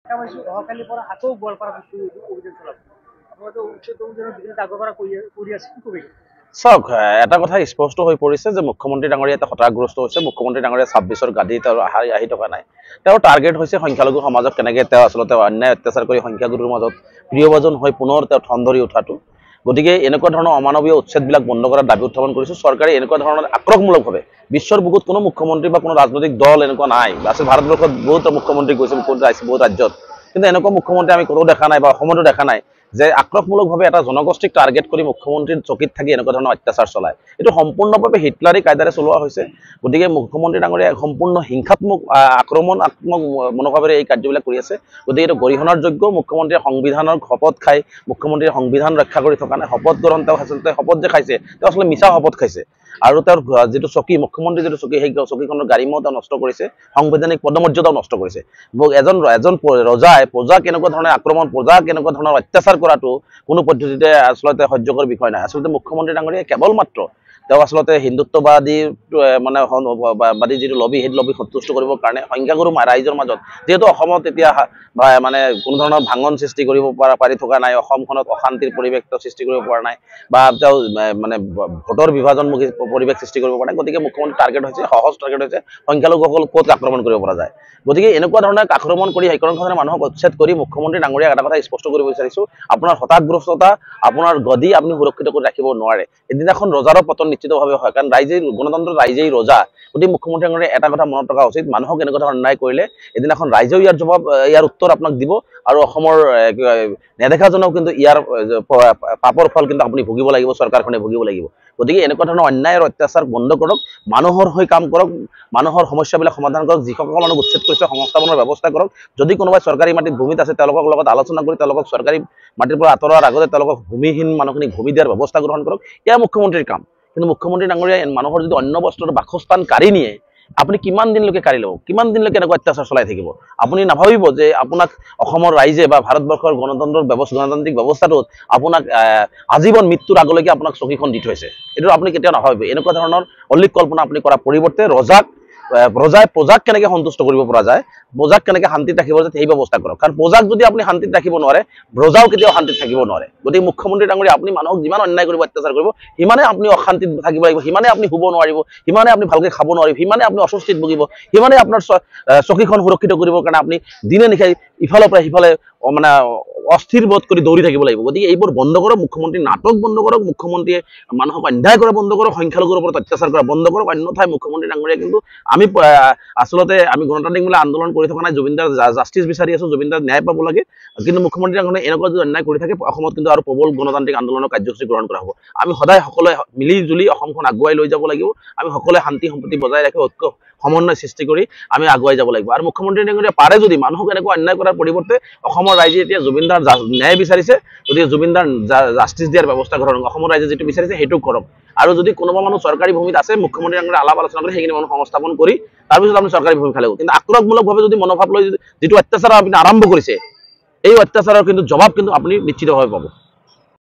অহাকালিৰ পৰা আকৌ গোৱালপাৰা অভিযান চলাব। আপোনালোকে উচ্ছেদ অভিযানৰ বিৰুদ্ধে আগৰ পৰা কৰি আছে, কি ক'বি? চাওক, এটা কথা স্পষ্ট হৈ পৰিছে যে মুখ্যমন্ত্ৰী ডাঙৰীয়া এটা হতাশগ্ৰস্ত হৈছে। মুখ্যমন্ত্ৰী ডাঙৰীয়া 26ৰ গাদী তেওঁ আহি থকা নাই। তেওঁৰ টাৰ্গেট হৈছে সংখ্যালঘু সমাজক কেনেকৈ তেওঁ আচলতে অন্যায় অত্যাচাৰ কৰি সংখ্যাগুৰুৰ মাজত প্ৰিয়ভাজন হৈ পুনৰ তেওঁ ঠন ধৰি উঠাটো। গতিকে এনেকুৱা ধৰণৰ অমানৱীয় উচ্ছেদবিলাক বন্ধ কৰাৰ দাবী উত্থাপন কৰিছোঁ। চৰকাৰে এনেকুৱা ধৰণৰ আক্ৰমণমূলকভাৱে বিশ্বৰ বুকুত কোনো মুখ্যমন্ত্ৰী বা কোনো ৰাজনৈতিক দল এনেকুৱা নাই। আচলতে ভাৰতবৰ্ষত বহুত মুখ্যমন্ত্ৰী গৈছে, বহুত ৰাজ্যত, কিন্তু এনেকুৱা মুখ্যমন্ত্ৰী আমি ক'তো দেখা নাই বা অসমতো দেখা নাই যে আক্ৰমণমূলকভাৱে এটা জনগোষ্ঠীক টাৰ্গেট কৰি মুখ্যমন্ত্ৰীৰ চকীত থাকি এনেকুৱা ধৰণৰ অত্যাচাৰ চলায়। এইটো সম্পূৰ্ণভাৱে হিটলাৰী কায়দাৰে চলোৱা হৈছে। গতিকে মুখ্যমন্ত্ৰী ডাঙৰীয়াই সম্পূৰ্ণ হিংসাত্মক আক্ৰমণাত্মক মনোভাৱেৰে এই কাৰ্যবিলাক কৰি আছে। গতিকে এইটো গৰিহণাৰ যোগ্য। মুখ্যমন্ত্ৰীয়ে সংবিধানৰ শপত খাই মুখ্যমন্ত্ৰীয়ে সংবিধান ৰক্ষা কৰি থকা নাই। শপত গ্ৰহণ তেওঁ আচলতে শপত যে খাইছে, তেওঁ আচলতে মিছা শপত খাইছে। আৰু তেওঁৰ যিটো চকী, মুখ্যমন্ত্ৰীৰ যিটো চকী, সেই চকীখনৰ গাড়ীমাও তেওঁ নষ্ট কৰিছে, সাংবিধানিক পদমৰ্যাদাও নষ্ট কৰিছে। এজন ৰজাই প্ৰজাক কেনেকুৱা ধৰণে আক্ৰমণ, প্ৰজাক কেনেকুৱা ধৰণৰ অত্যাচাৰ কৰাটো কোনো পদ্ধতিতে আচলতে সহ্যকৰ বিষয় নাই। আচলতে মুখ্যমন্ত্ৰী ডাঙৰীয়াই কেৱল মাত্ৰ তেওঁ আচলতে হিন্দুত্ববাদী বাদী যিটো লবি, সেই লবি সন্তুষ্ট কৰিবৰ কাৰণে সংখ্যাগুৰু ৰাইজৰ মাজত, যিহেতু অসমত এতিয়া মানে কোনো ধৰণৰ ভাঙন সৃষ্টি কৰিব পাৰি থকা নাই, অসমখনত অশান্তিৰ পৰিৱেশ তেওঁ সৃষ্টি কৰিব পৰা নাই, বা তেওঁ মানে ভোটৰ বিভাজনমুখী পৰিৱেশ সৃষ্টি কৰিব পৰা নাই। গতিকে মুখ্যমন্ত্ৰী টাৰ্গেট হৈছে, সহজ টাৰ্গেট হৈছে সংখ্যালঘুসকল ক'ত আক্ৰমণ কৰিব পৰা যায়। গতিকে এনেকুৱা ধৰণৰ আক্ৰমণ কৰি সেইকৰণখনে মানুহক উচ্ছেদ কৰি মুখ্যমন্ত্ৰী ডাঙৰীয়াক এটা কথা স্পষ্ট কৰিব বিচাৰিছোঁ, আপোনাৰ হতাশগ্ৰস্ততা, আপোনাৰ গদি আপুনি সুৰক্ষিত কৰি ৰাখিব নোৱাৰে। এদিনাখন ৰজাৰো পতন নিশ্চিতভাৱে হয়, কাৰণ ৰাইজেই গণতন্ত্ৰৰ ৰাইজেই ৰজা। গতিকে মুখ্যমন্ত্ৰী ডাঙৰীয়াই এটা কথা মনত ৰখা উচিত, মানুহক এনেকুৱা ধৰণৰ অন্যায় কৰিলে এদিনাখন ৰাইজেও ইয়াৰ উত্তৰ আপোনাক দিব, আৰু অসমৰ নেদেখাজনেও কিন্তু ইয়াৰ পাপৰ ফল কিন্তু আপুনি ভুগিব লাগিব, চৰকাৰখনে ভুগিব লাগিব। গতিকে এনেকুৱা ধৰণৰ অন্যায় আৰু অত্যাচাৰ বন্ধ কৰক, মানুহৰ হৈ কাম কৰক, মানুহৰ সমস্যাবিলাক সমাধান কৰক, যিসকল মানুহ উচ্ছেদ কৰিছে সংস্থাপনৰ ব্যৱস্থা কৰক। যদি কোনোবাই চৰকাৰী মাটিত ভূমিত আছে, তেওঁলোকৰ লগত আলোচনা কৰি তেওঁলোকক চৰকাৰী মাটিৰ পৰা আঁতৰোৱাৰ আগতে তেওঁলোকক ভূমিহীন মানুহখিনিক ভূমি দিয়াৰ ব্যৱস্থা গ্ৰহণ কৰক। এয়া মুখ্যমন্ত্ৰীৰ কাম। কিন্তু মুখ্যমন্ত্ৰী ডাঙৰীয়াই মানুহৰ যদি অন্য বস্তুৰ বাসস্থান কাঢ়ি নিয়ে, আপুনি কিমান দিনলৈকে কাঢ়ি ল'ব, কিমান দিনলৈকে এনেকুৱা অত্যাচাৰ চলাই থাকিব? আপুনি নাভাবিব যে আপোনাক অসমৰ ৰাইজে বা ভাৰতবৰ্ষৰ গণতান্ত্ৰিক ব্যৱস্থাটোত আপোনাক আজীৱন মৃত্যুৰ আগলৈকে আপোনাক চকীখন দি থৈছে। এইটো আপুনি কেতিয়াও নাভাবিব। এনেকুৱা ধৰণৰ অলিক কল্পনা আপুনি কৰাৰ পৰিৱৰ্তে ৰজাই প্ৰজাক কেনেকৈ সন্তুষ্ট কৰিব পৰা যায়, প্ৰজাক কেনেকৈ শান্তিত ৰাখিব যায়, সেই ব্যৱস্থা কৰক। কাৰণ প্ৰজাক যদি আপুনি শান্তিত ৰাখিব নোৱাৰে, ৰজাও কেতিয়াও শান্তিত থাকিব নোৱাৰে। গতিকে মুখ্যমন্ত্ৰী ডাঙৰীয়া আপুনি মানুহক যিমান অন্যায় কৰিব, অত্যাচাৰ কৰিব, সিমানে আপুনি অশান্তিত থাকিব লাগিব, সিমানে আপুনি শুব নোৱাৰিব, সিমানে আপুনি ভালকৈ খাব নোৱাৰিব, সিমানে আপুনি অস্বস্তিত ভুগিব, সিমানে আপোনাৰ চকীখন সুৰক্ষিত কৰিবৰ কাৰণে আপুনি দিনে নিশাই ইফালৰ পৰা সিফালে মানে অস্থিৰ বোধ কৰি দৌৰি থাকিব লাগিব। গতিকে এইবোৰ বন্ধ কৰক, মুখ্যমন্ত্ৰী নাটক বন্ধ কৰক, মুখ্যমন্ত্ৰীয়ে মানুহক অন্যায় কৰা বন্ধ কৰক, সংখ্যালঘুৰ ওপৰত অত্যাচাৰ কৰা বন্ধ কৰক। অন্যথাই মুখ্যমন্ত্ৰী ডাঙৰীয়া কিন্তু আমি গণতান্ত্ৰিক মূল্য আন্দোলন কৰি থকা নাই, জুবিনদাৰ জাষ্টিছ বিচাৰি আছোঁ, জুবিনদাৰ ন্যায় পাব লাগে। কিন্তু মুখ্যমন্ত্ৰী ডাঙৰীয়াই এনেকুৱা যদি অন্যায় কৰি থাকে, অসমত কিন্তু আৰু প্ৰবল গণতান্ত্ৰিক আন্দোলনৰ কাৰ্যসূচী গ্ৰহণ কৰা হ'ব। আমি সদায় সকলোৱে মিলি জুলি অসমখন আগুৱাই লৈ যাব লাগিব। আমি সকলোৱে শান্তি সম্প্ৰীতি বজাই ৰাখি ঐক্য সমন্বয় সৃষ্টি কৰি আমি আগুৱাই যাব লাগিব। আৰু মুখ্যমন্ত্ৰী ডাঙৰীয়াই পাৰে যদি মানুহক এনেকুৱা অন্যায় কৰাৰ পৰিৱৰ্তে অসমৰ ৰাইজে এতিয়া জুবিনদাৰ ন্যায় বিচাৰিছে, গতিকে জুবিনদাৰ জাষ্টিছ দিয়াৰ ব্যৱস্থা কৰক। অসমৰ ৰাইজে যিটো বিচাৰিছে সেইটো কৰক। আৰু যদি কোনোবা মানুহ চৰকাৰী ভূমিত আছে, মুখ্যমন্ত্ৰী ডাঙৰীয়াই আলাপ আলোচনা কৰি সেইখিনি মানুহ সংস্থাপন কৰি তাৰপিছত আপুনি চৰকাৰী ভূমি খালেও, কিন্তু আক্ৰমণমূলকভাৱে যদি মনোভাৱ লৈ যিটো অত্যাচাৰ আপুনি আৰম্ভ কৰিছে, এই অত্যাচাৰৰ কিন্তু জবাব কিন্তু আপুনি নিশ্চিতভাৱে পাব।